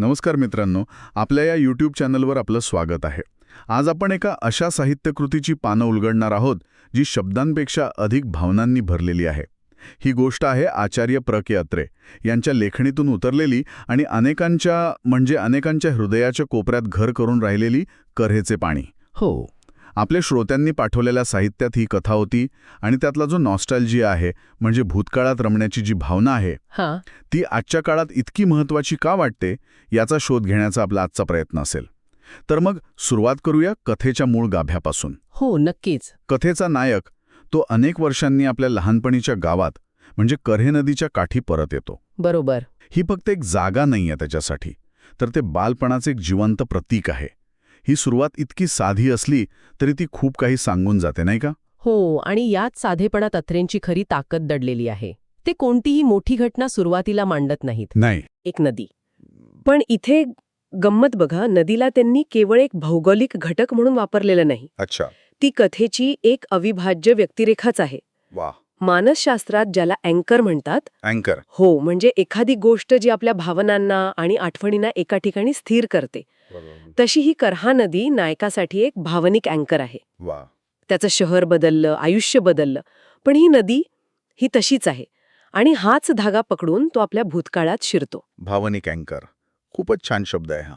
नमस्कार मित्रांनो, आपल्या या यूट्यूब चॅनलवर आपलं स्वागत आहे. आज आपण एका अशा साहित्यकृतीची पानं उलगडणार आहोत जी शब्दांपेक्षा अधिक भावनांनी भरलेली आहे. ही गोष्ट आहे आचार्य प्र के अत्रे यांच्या लेखणीतून उतरलेली आणि अनेकांच्या हृदयाच्या कोपऱ्यात घर करून राहिलेली कऱ्हेचे पाणी. हो. आपल्या श्रोत्यांनी पाठवलेल्या साहित्यात ही कथा होती आणि त्यातला जो नॉस्टॅल्जिया आहे, म्हणजे भूतकाळात रमण्याची जी भावना आहे, ती आजच्या काळात इतकी महत्त्वाची का वाटते याचा शोध घेण्याचा आपला आजचा प्रयत्न असेल. तर मग सुरुवात करूया कथेच्या मूळ गाभ्यापासून. हो, नक्कीच. कथेचा नायक तो अनेक वर्षांनी आपल्या लहानपणीच्या गावात म्हणजे कऱ्हे नदीच्या काठी परत येतो. बरोबर. ही फक्त एक जागा नाहीये त्याच्यासाठी, तर ते बालपणाचे एक जिवंत प्रतीक आहे. ही सुरुवात इतकी साधी असली तरी ती खूप काही सांगून जाते, नाही का? हो, आणि याच साधेपणात अत्रेंची खरी ताकद दडलेली आहे. ते कोणतीही मोठी घटना सुरुवातीला मांडत नाहीत. नाही. एक नदी. पण इथे गंमत बघा, नदीला त्यांनी केवळ एक भौगोलिक घटक म्हणून वापरलेलं नाही. अच्छा. ती कथेची एक अविभाज्य व्यक्तिरेखाच आहे. वा. मानसशास्त्रात ज्याला अँकर म्हणतात. अँकर. हो, म्हणजे एखादी गोष्ट जी आपल्या भावनांना आणि आठवणींना एका ठिकाणी स्थिर करते. तशी ही कऱ्हा नदी नायकासाठी एक भावनिक अँकर आहे. वा. त्याचं शहर बदललं, आयुष्य बदललं, पण ही नदी ही तशीच आहे. आणि हाच धागा पकडून तो आपल्या भूतकाळात शिरतो. भावनिक अँकर. खूपच छान शब्द आहे हा.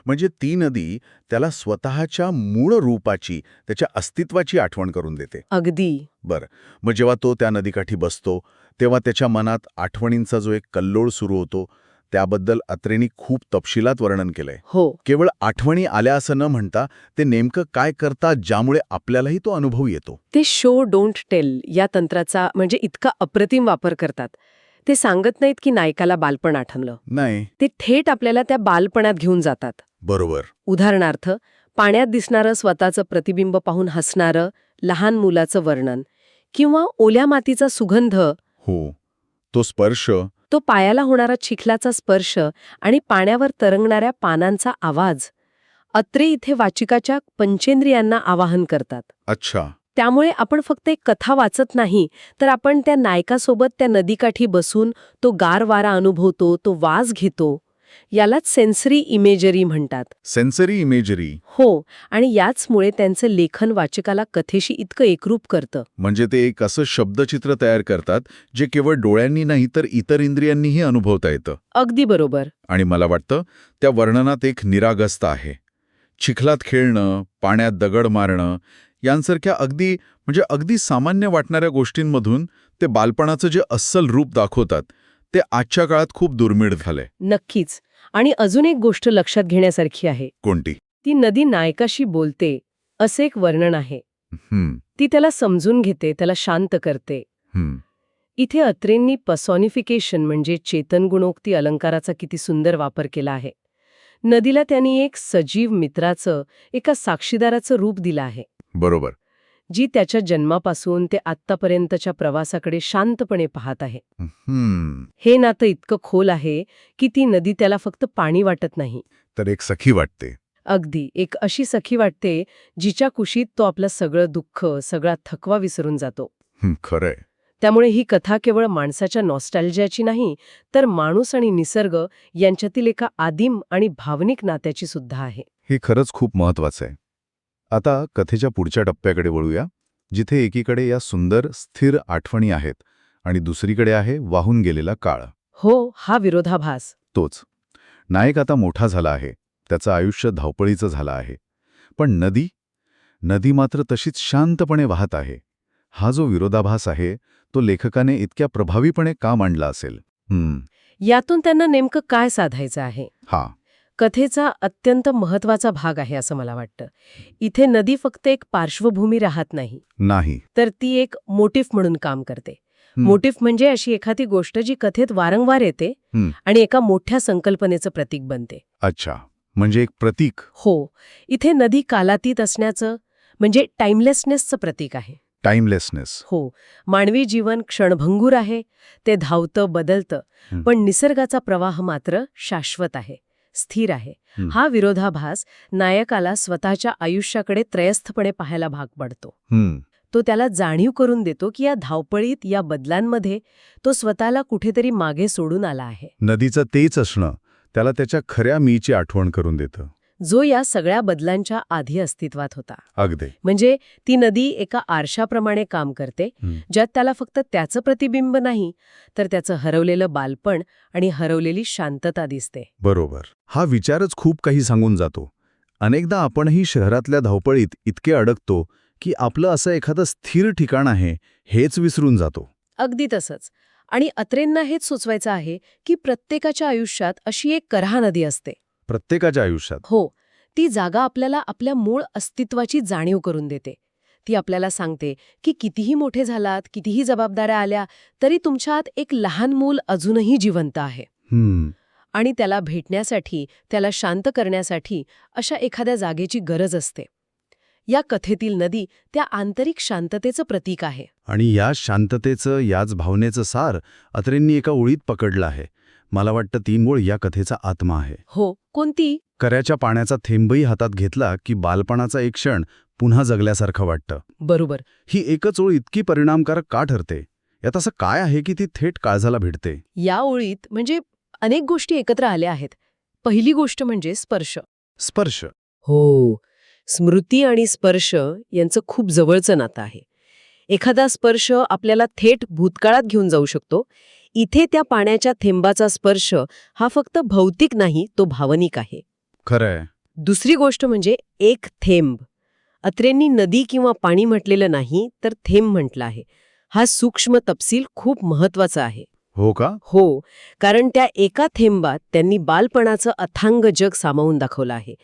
म्हणजे ती नदी त्याला स्वतःच्या मूळ रूपाची, त्याच्या अस्तित्वाची आठवण करून देते. अगदी. बरं, मग जेव्हा तो त्या नदीकाठी बसतो तेव्हा त्याच्या मनात आठवणींचा जो एक कल्लोळ सुरू होतो, त्याबद्दल अत्रेंनी खूप तपशिलात वर्णन केलंय. हो. केवळ आठवणी आल्या असं न म्हणता ते नेमकं काय करतात ज्यामुळे आपल्यालाही तो अनुभव येतो. ते शो डोंट टेल या तंत्राचा म्हणजे इतका अप्रतिम वापर करतात. ते सांगत नाहीत की नायकाला बालपण आठवलं. नाही. ते थेट आपल्याला त्या बालपणात घेऊन जातात. बरोबर. उदाहरणार्थ, पाण्यात दिसणारं स्वतःचं प्रतिबिंब पाहून हसणारं लहान मुलाचं वर्णन, किंवा ओल्या मातीचा सुगंध. हो, तो स्पर्श. तो पायाला होणारा चिखलाचा स्पर्श आणि पाण्यावर तरंगणाऱ्या पानांचा आवाज. अत्रे इथे वाचिकाच्या पंचेंद्रियांना आवाहन करतात. अच्छा. त्यामुळे आपण फक्त एक कथा वाचत नाही, तर आपण त्या नायकासोबत त्या नदीकाठी बसून तो गार वारा अनुभवतो, तो वास घेतो. यालाच सेन्सरी इमेजरी म्हणतात. Sensory imagery. हो, आणि याचमुळे त्यांचं लेखन वाचकाला कथेशी इतकं एकरूप करतं. म्हणजे ते एक असं शब्दचित्र तयार करतात जे केवळ डोळ्यांनी नाही तर इतर इंद्रियांनीही अनुभवता येतं. अगदी बरोबर. आणि मला वाटतं त्या वर्णनात एक निरागसता आहे. चिखलात खेळणं, पाण्यात दगड मारणं यांसारख्या अगदी सामान्य वाटणाऱ्या गोष्टींमधून ते बालपणाचं जे अस्सल रूप दाखवतात ते आजच्या काळात खूप दुर्मिळ झालंय. नक्कीच. आणि अजून एक गोष्ट लक्षात घेण्यासारखी आहे. कोणती? ती नदी नायकाशी बोलते असे एक वर्णन आहे. ती त्याला समजून घेते, त्याला शांत करते. इथे अत्रेंनी पर्सॉनिफिकेशन म्हणजे चेतन गुणोक्ती अलंकाराचा किती सुंदर वापर केला आहे. नदीला त्यांनी एक सजीव मित्राचं, एका साक्षीदाराचं रूप दिलं आहे. बरोबर. जी त्याच्या जन्मापासून ते आत्तापर्यंतच्या प्रवासाकडे शांतपणे पाहत आहे. हे नातं इतकं खोल आहे की ती नदी त्याला फक्त पाणी वाटत नाही, तर एक सखी वाटते. अगदी एक अशी सखी वाटते जिच्या कुशीत तो आपलं सगळं दुःख, सगळा थकवा विसरून जातो. खरंय. त्यामुळे ही कथा केवळ माणसाच्या नॉस्टॅल्जियाची नाही, तर माणूस आणि निसर्ग यांच्यातील एका आदिम आणि भावनिक नात्याची सुद्धा आहे. हे खरंच खूप महत्वाचं आहे. आता कथेच्या पुढच्या टप्प्याकडे वळूया, जिथे एकीकडे या सुंदर स्थिर आठवणी आहेत आणि दुसरीकडे आहे वाहून गेलेला काळ. हो, हा विरोधाभास. तोच. नायक आता मोठा झाला आहे, त्याचं आयुष्य धावपळीचं झालं आहे. पण नदी मात्र तशीच शांतपणे वाहत आहे. हा जो विरोधाभास आहे तो लेखकाने इतक्या प्रभावीपणे का मांडला असेल? यातून त्यांना नेमकं काय साधायचं आहे? हा कथेचा अत्यंत महत्वाचा भाग आहे असं मला वाटतं. इथे नदी फक्त एक पार्श्वभूमी राहत नाही, तर ती एक मोटिफ म्हणून काम करते. मोटिफ म्हणजे अशी एखादी गोष्ट जी कथेत वारंवार येते आणि एका मोठ्या संकल्पनेचं प्रतीक बनते. अच्छा, म्हणजे एक प्रतीक. हो, इथे नदी कालातीत असण्याचं म्हणजे टाइमलेसनेसचं प्रतीक आहे. टाइमलेसनेस. हो, मानवी जीवन क्षणभंगूर आहे, ते धावतं, बदलतं, पण निसर्गाचा प्रवाह मात्र शाश्वत आहे, स्थिर आहे. हा विरोधाभास नायकाला स्वतःच्या आयुष्याकडे त्रयस्थपणे पाहायला भाग पाडतो. तो त्याला जाणीव करून देतो की या धावपळीत, या बदलांमध्ये तो स्वतःला कुठेतरी मागे सोडून आला आहे. नदीचं तेच असणं, त्याला त्याच्या खऱ्या मीची आठवण करून देतं. जो या सगळ्या बदलांच्या आधी अस्तित्वात होता. अगदी. म्हणजे ती नदी एका आरशाप्रमाणे काम करते, ज्यात त्याला फक्त त्याचं प्रतिबिंब नाही, तर त्याचं हरवलेलं बालपण आणि हरवलेली शांतता दिसते. बरोबर. हा विचारच खूप काही सांगून जातो. अनेकदा आपणही शहरातल्या धावपळीत इतके अडकतो की आपलं असं एखादं स्थिर ठिकाण आहे हेच विसरून जातो. अगदी तसंच. आणि अत्रेंना हेच सुचवायचं आहे की प्रत्येकाच्या आयुष्यात अशी एक कऱ्हा नदी असते. प्रत्येकाच्या आयुष्यात. हो, ती जागा आपल्याला आपल्या मूळ अस्तित्वाची जाणीव करून देते. ती आपल्याला सांगते की कितीही मोठे झालात, कितीही जबाबदाऱ्या आल्या, तरी तुमच्यात एक लहान मूल अजूनही जिवंत आहे. आणि त्याला भेटण्यासाठी, त्याला शांत करण्यासाठी अशा एखाद्या जागेची गरज असते. या कथेतील नदी त्या आंतरिक शांततेचं प्रतीक आहे. आणि या शांततेचं, याच भावनेचं सार अत्रेंनी एका ओळीत पकडलं आहे. मला वाटतं ती मूळ या कथेचा आत्मा आहे. हो, कोणती? कऱ्याच्या पाण्याचा थेंबही हातात घेतला की बालपणाचा एक क्षण पुन्हा जगल्यासारखं वाटतं. बरोबर. ही एकच ओळ इतकी परिणामकारक का ठरते? यात असं काय आहे की ती थेट काळजाला भिडते? या ओळीत म्हणजे अनेक गोष्टी एकत्र आल्या आहेत. पहिली गोष्ट म्हणजे स्पर्श. स्पर्श. हो, स्मृती आणि स्पर्श यांचं खूप जवळचं नातं आहे. एखादा स्पर्श आपल्याला थेट भूतकाळात घेऊन जाऊ शकतो. इथे त्या पाण्याच्या थेंबाचा स्पर्श हा फक्त भौतिक नाही, तो भावनिक आहे. खरंय. दुसरी गोष्ट म्हणजे एक थेंब. अत्रेंनी नदी किंवा पाणी म्हटलेलं नाही, तर थेंब म्हटलं आहे. हा सूक्ष्म तपशील खूप महत्वाचा आहे. हो का? हो, कारण त्या एका थेंबात त्यांनी बालपणाचं अथांग जग सामावून दाखवलं आहे.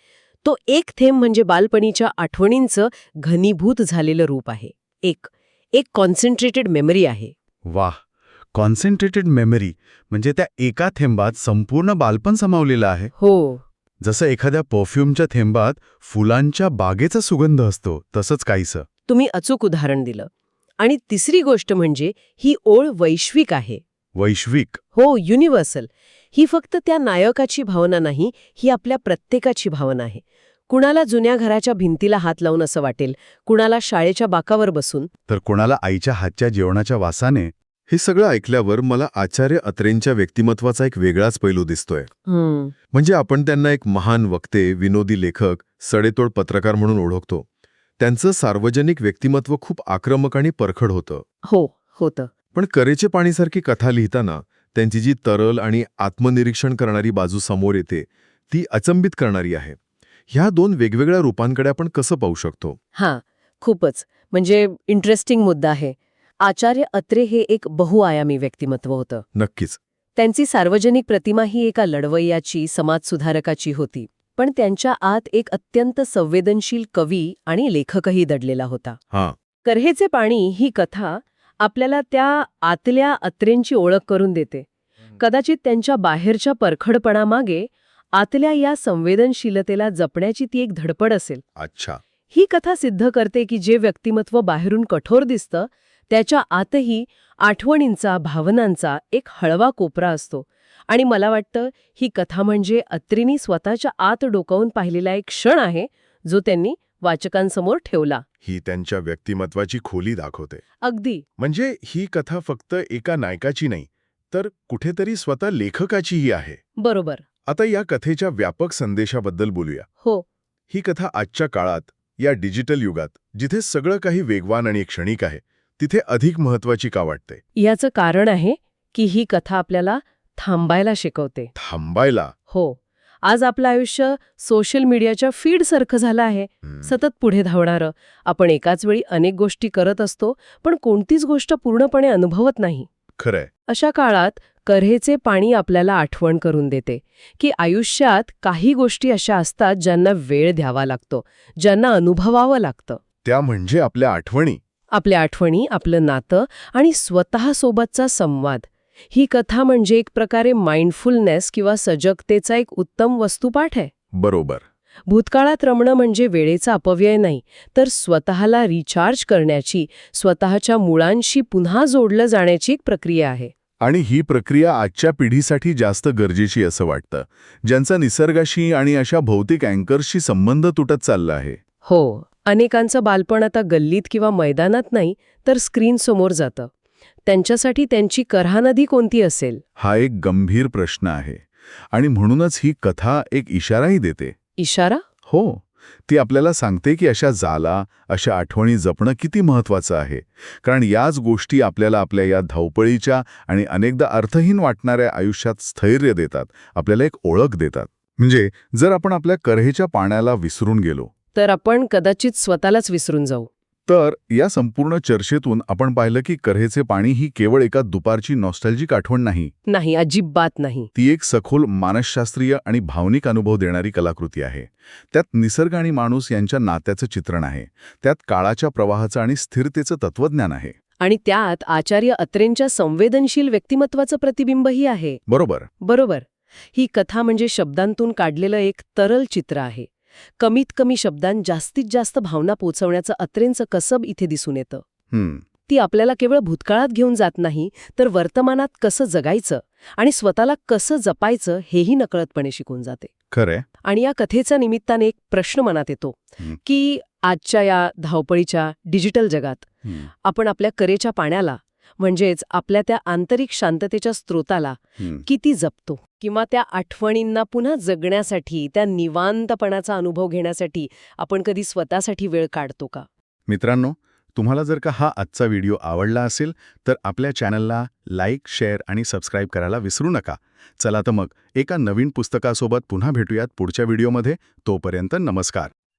तो एक थेंब म्हणजे बालपणीच्या आठवणींचं घनीभूत झालेलं रूप आहे. एक कॉन्सन्ट्रेटेड मेमरी आहे. वाह! कॉन्सन्ट्रेटेड मेमरी म्हणजे त्या एका थेंबात संपूर्ण बालपण सामावलेलं आहे. हो, जसं एखाद्या परफ्यूमच्या थेंबात फुलांच्या बागेचा सुगंध असतो, तसंच काहीसं. तुम्ही अचूक उदाहरण दिलं. आणि तिसरी गोष्ट म्हणजे ही ओळ वैश्विक आहे. वैश्विक. हो, युनिव्हर्सल. ही फक्त त्या नायकाची भावना नाही, ही आपल्या प्रत्येकाची भावना आहे. कुणाला जुन्या घराच्या भिंतीला हात लावून असं वाटेल, कुणाला शाळेच्या बाकावर बसून, तर कोणाला आईच्या हातच्या जेवणाच्या वासाने. हे सगळं ऐकल्यावर मला आचार्य अत्रेंच्या व्यक्तिमत्वाचा एक वेगळाच पैलू दिसतोय. म्हणजे आपण त्यांना एक महान वक्ते, विनोदी लेखक, सडेतोड पत्रकार म्हणून ओळखतो. त्यांचं सार्वजनिक व्यक्तिमत्व खूप आक्रमक आणि परखड होतं. हो, होतं. पण करेचे पाणीसारखी कथा लिहिताना त्यांची जी तरल आणि आत्मनिरीक्षण करणारी बाजू समोर येते, ती अचंबित करणारी आहे. ह्या दोन वेगवेगळ्या रूपांकडे आपण कसं पाहू शकतो? हां, खूपच. म्हणजे इंटरेस्टिंग मुद्दा आहे. आचार्य अत्रे हे एक बहुआयामी व्यक्तिमत्व होतं. नक्कीच. त्यांची सार्वजनिक प्रतिमा ही एका लढवय्याची, समाजसुधारकाची होती. पण त्यांच्या आत एक अत्यंत संवेदनशील कवी आणि लेखकही दडलेला होता. हां. कऱ्हेचे पाणी ही कथा आपल्याला त्या आतल्या अत्रेंची ओळख करून देते. कदाचित त्यांच्या बाहेरच्या परखडपणामागे आतल्या या संवेदनशीलतेला जपण्याची ती एक धडपड असेल. अच्छा. ही कथा सिद्ध करते की जे व्यक्तिमत्व बाहेरून कठोर दिसतं, त्याच्या आतही आठवणींचा, भावनांचा एक हळवा कोपरा असतो. आणि मला वाटतं ही कथा म्हणजे अत्रेंनी स्वतःच्या आत डोकावून पाहिलेला एक क्षण आहे, जो त्यांनी वाचकांसमोर ठेवला. ही त्यांच्या व्यक्तिमत्वाची खोली दाखवते. अगदी. म्हणजे ही कथा फक्त एका नायकाची नाही, तर कुठेतरी स्वतः लेखकाचीही आहे. बरोबर. आता या कथेच्या व्यापक संदेशाबद्दल बोलूया. हो. ही कथा आजच्या काळात, या डिजिटल युगात, जिथे सगळं काही वेगवान आणि क्षणिक आहे, तिथे अधिक महत्वाची का वाटते? याचं कारण आहे की ही कथा आपल्याला थांबायला शिकवते. थांबायला? हो. आज आपलं आयुष्य सोशल मीडियाच्या फीडसारखं झालं आहे. सतत पुढे धावणारं. आपण एकाच वेळी अनेक गोष्टी करत असतो, पण कोणतीच गोष्ट पूर्णपणे अनुभवत नाही. खरंय. अशा काळात कऱ्हेचे पाणी आपल्याला आठवण करून देते की आयुष्यात काही गोष्टी अशा असतात ज्यांना वेळ द्यावा लागतो, ज्यांना अनुभवावं लागतं. त्या म्हणजे आपल्या आठवणी. आपल्या आठवणी, आपलं नातं आणि स्वतःसोबतचा संवाद. ही कथा म्हणजे एक प्रकारे माइंडफुलनेस किंवा सजगतेचा एक उत्तम वस्तुपाठ आहे. बरोबर. भूतकाळात रमणं म्हणजे वेळेचा अपव्यय नाही, तर स्वतःला रिचार्ज करण्याची, स्वतःच्या मुळांशी पुन्हा जोडलं जाण्याची एक प्रक्रिया आहे. आणि ही प्रक्रिया आजच्या पिढीसाठी जास्त गरजेची असं वाटतं, ज्यांचा निसर्गाशी आणि अशा भौतिक अँकर्सशी संबंध तुटत चालला आहे. हो. अनेकांचं बालपण आता गल्लीत किंवा मैदानात नाही, तर स्क्रीनसमोर जातं. त्यांच्यासाठी त्यांची कऱ्हा नदी कोणती असेल? हा एक गंभीर प्रश्न आहे. आणि म्हणूनच ही कथा एक इशाराही देते. इशारा? हो, ती आपल्याला सांगते की अशा जाला, अशा आठवणी जपणं किती महत्वाचं आहे. कारण याच गोष्टी आपल्याला आपल्या या धावपळीच्या आणि अनेकदा अर्थहीन वाटणाऱ्या आयुष्यात स्थैर्य देतात, आपल्याला एक ओळख देतात. म्हणजे जर आपण आपल्या कऱ्हेच्या पाण्याला विसरून गेलो, तर आपण कदाचित स्वतःलाच विसरून जाऊ. तर या संपूर्ण चर्चेतून आपण पाहिलं की कऱ्हेचे पाणी ही केवळ एका दुपारची नॉस्टॅल्जिक आठवण नाही. नाही, अजिबात नाही. ती एक सखोल मानसशास्त्रीय आणि भावनिक अनुभव देणारी कलाकृती आहे. त्यात निसर्ग आणि माणूस यांच्या नात्याचं चित्रण आहे. त्यात काळाच्या प्रवाहाचं आणि स्थिरतेचं तत्वज्ञान आहे. आणि त्यात आचार्य अत्रेंच्या संवेदनशील व्यक्तिमत्वाचं प्रतिबिंबही आहे. बरोबर. बरोबर. ही कथा म्हणजे शब्दांतून काढलेलं एक तरल चित्र आहे. कमीत कमी शब्दांत जास्तीत जास्त भावना पोचवण्याचं अत्रेंचं कसब इथे दिसून येतं. ती आपल्याला केवळ भूतकाळात घेऊन जात नाही, तर वर्तमानात कसं जगायचं आणि स्वतःला कसं जपायचं हेही नकळतपणे शिकून जाते. खरंय. आणि या कथेच्या निमित्ताने एक प्रश्न मनात येतो की आजच्या या धावपळीच्या डिजिटल जगात आपण आपल्या करेच्या पाण्याला, म्हणजेच आपल्या त्या आंतरिक शांततेच्या स्रोताला किती जपतो, किंवा त्या आठवणींना पुन्हा जगण्यासाठी, त्या निवांतपणाचा अनुभव घेण्यासाठी आपण कधी स्वतःसाठी वेळ काढतो का? मित्रांनो, तुम्हाला जर का हा आजचा व्हिडिओ आवडला असेल तर आपल्या चॅनलला लाईक, शेअर आणि सबस्क्राईब करायला विसरू नका. चला तर मग एका नवीन पुस्तकासोबत पुन्हा भेटूयात पुढच्या व्हिडिओमध्ये. तोपर्यंत नमस्कार.